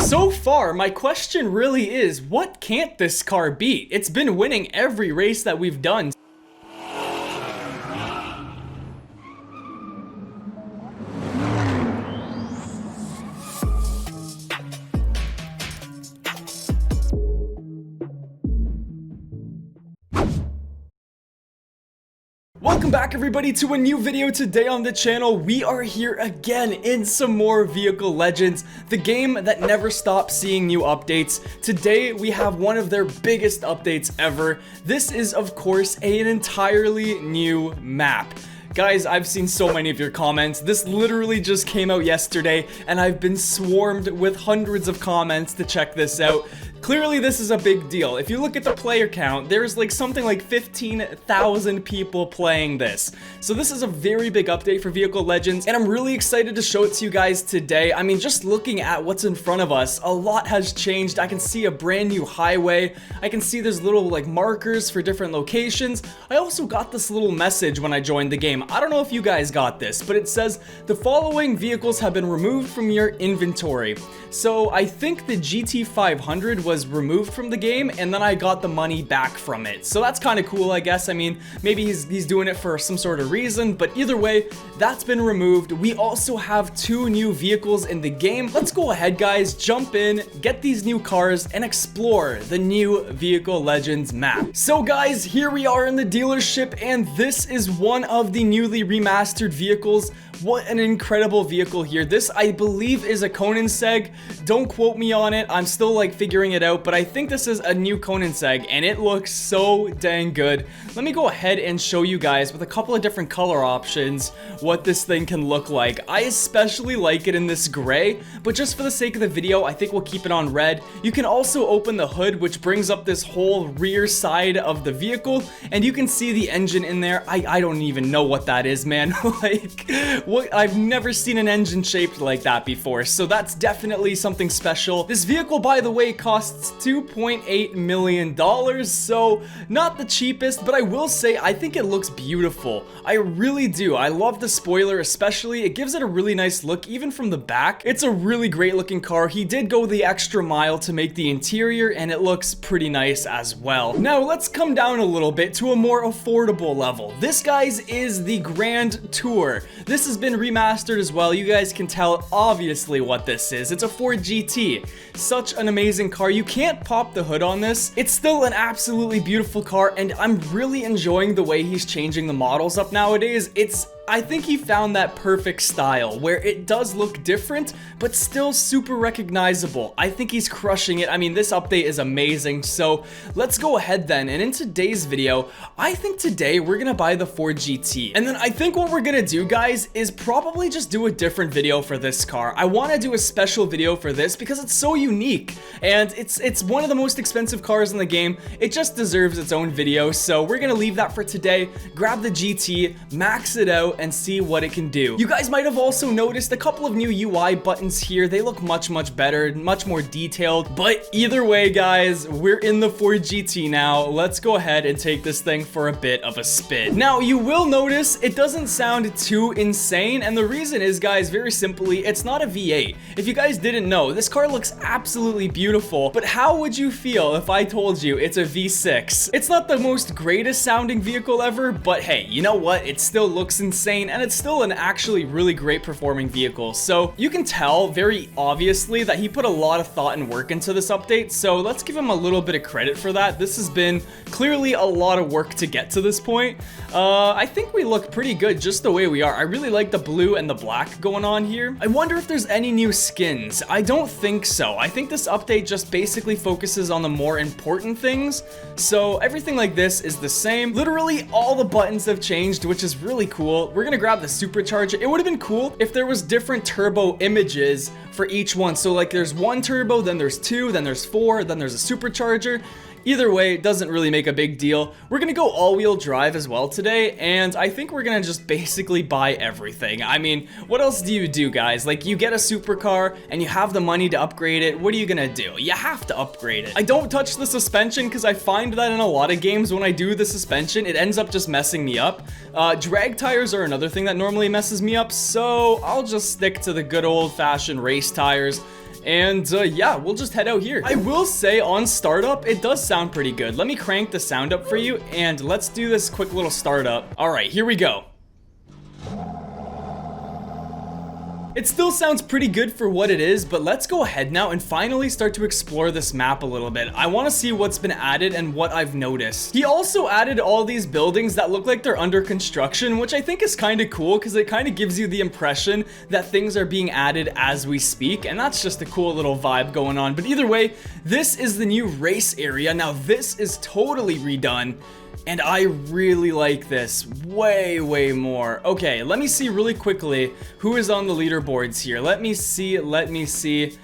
So far, my question really is, what can't this car beat? It's been winning every race that we've done. Welcome back everybody to a new video. Today on the channel. We are here again in some more Vehicle Legends, the game that never stops seeing new updates. Today we have one of their biggest updates ever. This is of course an entirely new map. Guys, I've seen so many of your comments. This literally just came out yesterday and I've been swarmed with hundreds of comments to check this out. Clearly this is a big deal. If you look at the player count, there's like something like 15,000 people playing this. So this is a very big update for Vehicle Legends and I'm really excited to show it to you guys today. I mean, just looking at what's in front of us, a lot has changed. I can see a brand new highway. I can see there's little like markers for different locations. I also got this little message when I joined the game. I don't know if you guys got this, but it says the following vehicles have been removed from your inventory. So I think the GT500 was removed from the game and then I got the money back from it. So that's kind of cool, I guess. I mean, maybe he's doing it for some sort of reason, but either way, that's been removed. We also have 2 new vehicles in the game. Let's go ahead, guys, jump in, get these new cars, and explore the new Vehicle Legends map. So guys, here we are in the dealership and this is one of the newly remastered vehicles. What an incredible vehicle here. This, I believe, is a Koenigsegg. Don't quote me on it. I'm still like figuring it out, but I think this is a new Koenigsegg and it looks so dang good. Let me go ahead and show you guys with a couple of different color options what this thing can look like. I especially like it in this gray, but just for the sake of the video, I think we'll keep it on red. You can also open the hood, which brings up this whole rear side of the vehicle, and you can see the engine in there. I don't even know what that is, man. Like, I've never seen an engine shaped like that before, so that's definitely something special. This vehicle, by the way, costs $2.8 million, so not the cheapest, but I will say I think it looks beautiful. I really do. I love the spoiler especially. It gives it a really nice look even from the back. It's a really great looking car. He did go the extra mile to make the interior and it looks pretty nice as well. Now let's come down a little bit to a more affordable level. This, guys, is the Grand Tour. This has been remastered as well. You guys can tell obviously what this is. It's a Ford GT. Such an amazing car. You can't pop the hood on this. It's still an absolutely beautiful car and I'm really enjoying the way he's changing the models up nowadays. I think he found that perfect style where it does look different, but still super recognizable. I think he's crushing it. I mean, this update is amazing. So let's go ahead then. And in today's video, I think today we're going to buy the Ford GT. And then I think what we're going to do, guys, is probably just do a different video for this car. I want to do a special video for this because it's so unique and it's one of the most expensive cars in the game. It just deserves its own video. So we're going to leave that for today. Grab the GT, max it out, and see what it can do. You guys might have also noticed a couple of new UI buttons here. They look much better, much more detailed, but either way, guys, we're in the Ford GT now. Let's go ahead and take this thing for a bit of a spin. Now, you will notice it doesn't sound too insane, and the reason is, guys, very simply, it's not a V8. If you guys didn't know, this car looks absolutely beautiful, but how would you feel if I told you it's a V6? It's not the most greatest sounding vehicle ever, but hey, you know what? It still looks insane and it's still an actually really great performing vehicle. So you can tell very obviously that he put a lot of thought and work into this update, so let's give him a little bit of credit for that. This has been clearly a lot of work to get to this point. I think we look pretty good just the way we are. I really like the blue and the black going on here. I wonder if there's any new skins. I don't think so. I think this update just basically focuses on the more important things. So everything like this is the same. Literally all the buttons have changed, which is really cool. We're gonna grab the supercharger. It would have been cool if there was different turbo images for each one. So like there's 1 turbo, then there's 2, then there's 4, then there's a supercharger. Either way, it doesn't really make a big deal. We're gonna go all-wheel drive as well today, and I think we're gonna just basically buy everything. I mean, what else do you do, guys? Like, you get a supercar, and you have the money to upgrade it. What are you gonna do? You have to upgrade it. I don't touch the suspension, because I find that in a lot of games, when I do the suspension, it ends up just messing me up. Drag tires are another thing that normally messes me up, so I'll just stick to the good old-fashioned race tires. And yeah, we'll just head out here. I will say on startup, it does sound pretty good. Let me crank the sound up for you, and let's do this quick little startup. All right, here we go. It still sounds pretty good for what it is, but let's go ahead now and finally start to explore this map a little bit. I want to see what's been added and what I've noticed. He also added all these buildings that look like they're under construction, which I think is kind of cool because it kind of gives you the impression that things are being added as we speak, and that's just a cool little vibe going on. But either way, this is the new race area. Now this is totally redone, and I really like this way more. Okay, let me see really quickly who is on the leaderboards here. Let me see.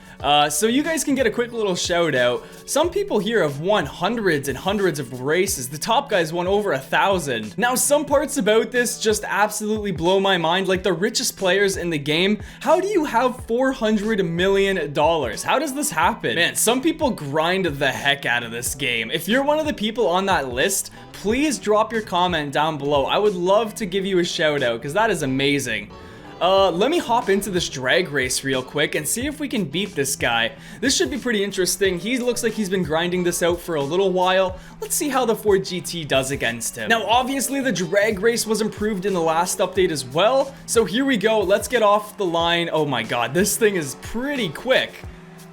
So you guys can get a quick little shout out. Some people here have won hundreds and hundreds of races. The top guys won over 1,000. Now, some parts about this just absolutely blow my mind. Like the richest players in the game. How do you have $400 million? How does this happen? Man, some people grind the heck out of this game. If you're one of the people on that list, please drop your comment down below. I would love to give you a shout out because that is amazing. Let me hop into this drag race real quick and see if we can beat this guy. This should be pretty interesting. He looks like he's been grinding this out for a little while. Let's see how the Ford GT does against him. Now, obviously, the drag race was improved in the last update as well. So here we go. Let's get off the line. Oh my god, this thing is pretty quick.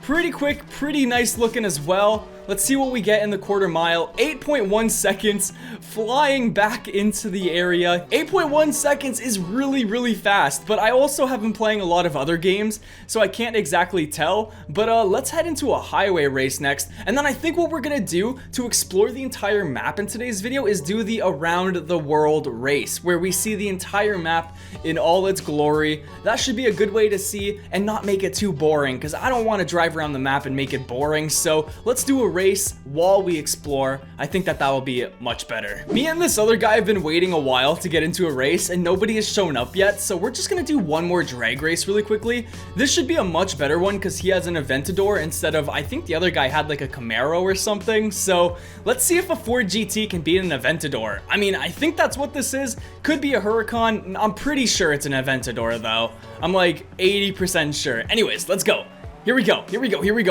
Pretty nice looking as well. Let's see what we get in the quarter mile. 8.1 seconds, flying back into the area. 8.1 seconds is really fast, but I also have been playing a lot of other games, so I can't exactly tell. But let's head into a highway race next. And then I think what we're gonna do to explore the entire map in today's video is do the around the world race, where we see the entire map in all its glory. That should be a good way to see and not make it too boring, because I don't want to drive around the map and make it boring. So let's do a race while we explore. I think that will be much better. Me and this other guy have been waiting a while to get into a race, and nobody has shown up yet, so we're just gonna do one more drag race really quickly. This should be a much better one because he has an Aventador instead of, I think the other guy had like a Camaro or something. So let's see if a Ford GT can beat an Aventador. I mean, I think that's what this is. Could be a Huracan. I'm pretty sure it's an Aventador though. I'm like 80% sure. Anyways, let's go. Here we go.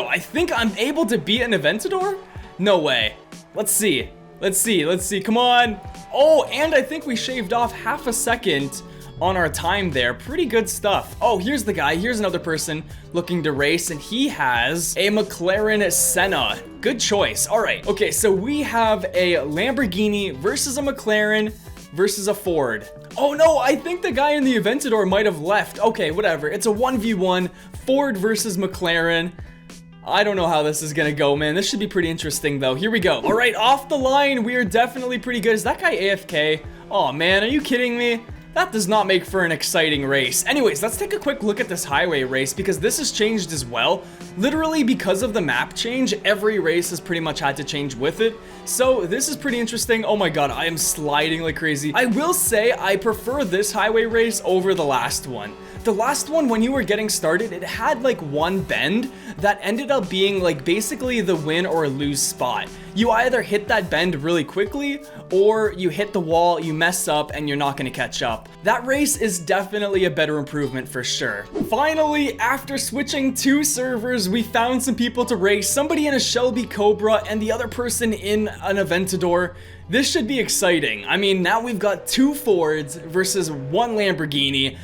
I think I'm able to beat an Aventador? No way. Let's see. Come on. Oh, and I think we shaved off half a second on our time there. Pretty good stuff. Oh, here's the guy. Here's another person looking to race, and he has a McLaren Senna. Good choice. All right. Okay, so we have a Lamborghini versus a McLaren versus a Ford. Oh no, I think the guy in the Aventador might have left. Okay, whatever. It's a 1v1, Ford versus McLaren. I don't know how this is gonna go, man. This should be pretty interesting though. Here we go. All right, off the line, we are definitely pretty good. Is that guy AFK? Oh man, are you kidding me? That does not make for an exciting race. Anyways, let's take a quick look at this highway race because this has changed as well. Literally, because of the map change, every race has pretty much had to change with it. So this is pretty interesting. Oh my god, I am sliding like crazy. I will say I prefer this highway race over the last one. The last one, when you were getting started, it had like one bend that ended up being like basically the win or lose spot. You either hit that bend really quickly or you hit the wall, you mess up, and you're not gonna catch up. That race is definitely a better improvement for sure. Finally, after switching 2 servers, we found some people to race, somebody in a Shelby Cobra and the other person in an Aventador. This should be exciting. I mean, now we've got 2 Fords versus 1 Lamborghini.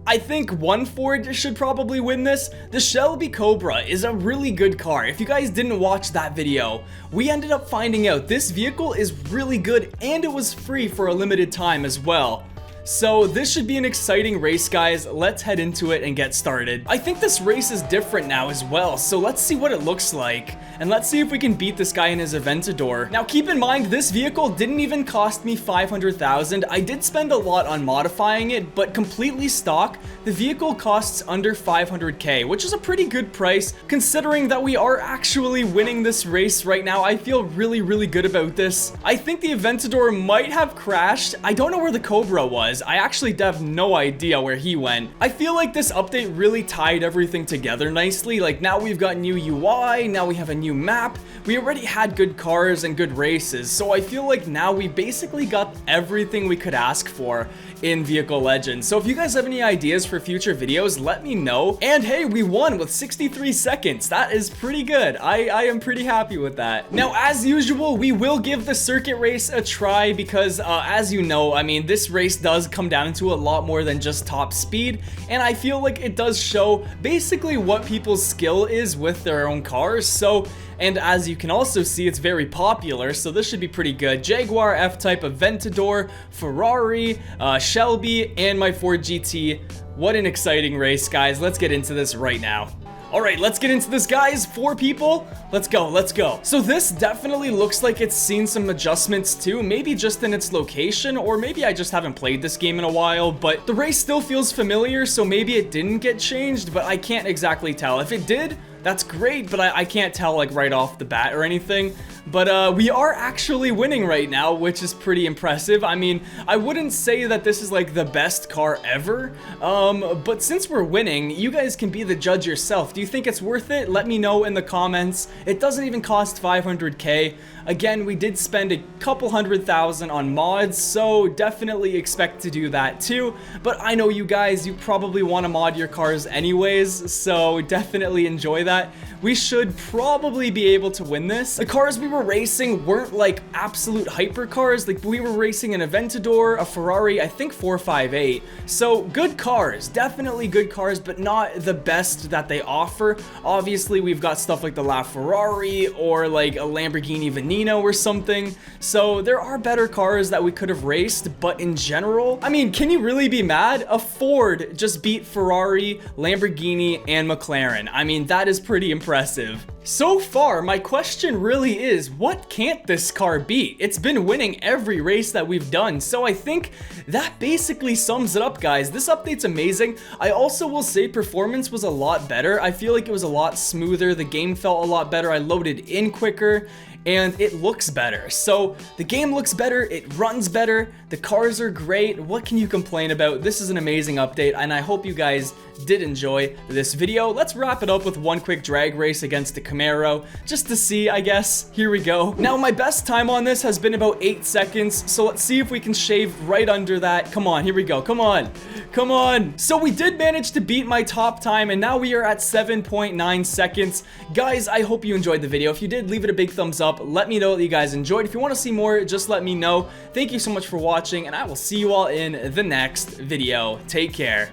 I think 1 Ford should probably win this. The Shelby Cobra is a really good car. If you guys didn't watch that video, we ended up finding out this vehicle is really good and it was free for a limited time as well. So this should be an exciting race, guys. Let's head into it and get started. I think this race is different now as well, so let's see what it looks like. And let's see if we can beat this guy in his Aventador. Now keep in mind, this vehicle didn't even cost me $500,000. I did spend a lot on modifying it, but completely stock, the vehicle costs under $500K, which is a pretty good price considering that we are actually winning this race right now. I feel really good about this. I think the Aventador might have crashed. I don't know where the Cobra was. because I actually have no idea where he went. I feel like this update really tied everything together nicely. Like, now we've got new UI, now we have a new map. We already had good cars and good races, so I feel like now we basically got everything we could ask for in Vehicle Legends. So if you guys have any ideas for future videos, let me know. And hey, we won with 63 seconds. That is pretty good. I am pretty happy with that. Now, as usual, we will give the circuit race a try because as you know, I mean, this race does come down to a lot more than just top speed, and I feel like it does show basically what people's skill is with their own cars. So, and as you can also see, it's very popular, so this should be pretty good. Jaguar, F-Type, Aventador, Ferrari, Shelby, and my Ford GT. What an exciting race, guys. Let's get into this right now. All right, let's get into this, guys. 4 people. Let's go, let's go. So this definitely looks like it's seen some adjustments too, maybe just in its location, or maybe I just haven't played this game in a while, but the race still feels familiar, so maybe it didn't get changed, but I can't exactly tell. If it did, that's great, but I can't tell like right off the bat or anything. But we are actually winning right now, which is pretty impressive. I mean, I wouldn't say that this is like the best car ever, but since we're winning, you guys can be the judge yourself. Do you think it's worth it? Let me know in the comments. It doesn't even cost 500k. Again, we did spend a couple $100,000 on mods, so definitely expect to do that too. But I know you guys, you probably want to mod your cars anyways, so definitely enjoy that. We should probably be able to win this. The cars we were racing weren't like absolute hypercars. Like, we were racing an Aventador, a Ferrari, I think 458. So good cars, definitely good cars, but not the best that they offer. Obviously, we've got stuff like the LaFerrari or like a Lamborghini Veneno or something. So there are better cars that we could have raced, but in general, I mean, can you really be mad? A Ford just beat Ferrari, Lamborghini, and McLaren. I mean, that is pretty impressive. So far, my question really is, what can't this car beat? It's been winning every race that we've done, so I think that basically sums it up, guys. This update's amazing. I also will say performance was a lot better. I feel like it was a lot smoother. The game felt a lot better. I loaded in quicker, and it looks better. So the game looks better, it runs better, the cars are great. What can you complain about? This is an amazing update, and I hope you guys did enjoy this video. Let's wrap it up with one quick drag race against the Camaro, just to see, I guess. Here we go. Now, my best time on this has been about 8 seconds, so let's see if we can shave right under that. Come on, here we go. Come on. Come on. So we did manage to beat my top time, and now we are at 7.9 seconds. Guys, I hope you enjoyed the video. If you did, leave it a big thumbs up. Let me know that you guys enjoyed. If you want to see more, just let me know. Thank you so much for watching, and I will see you all in the next video. Take care.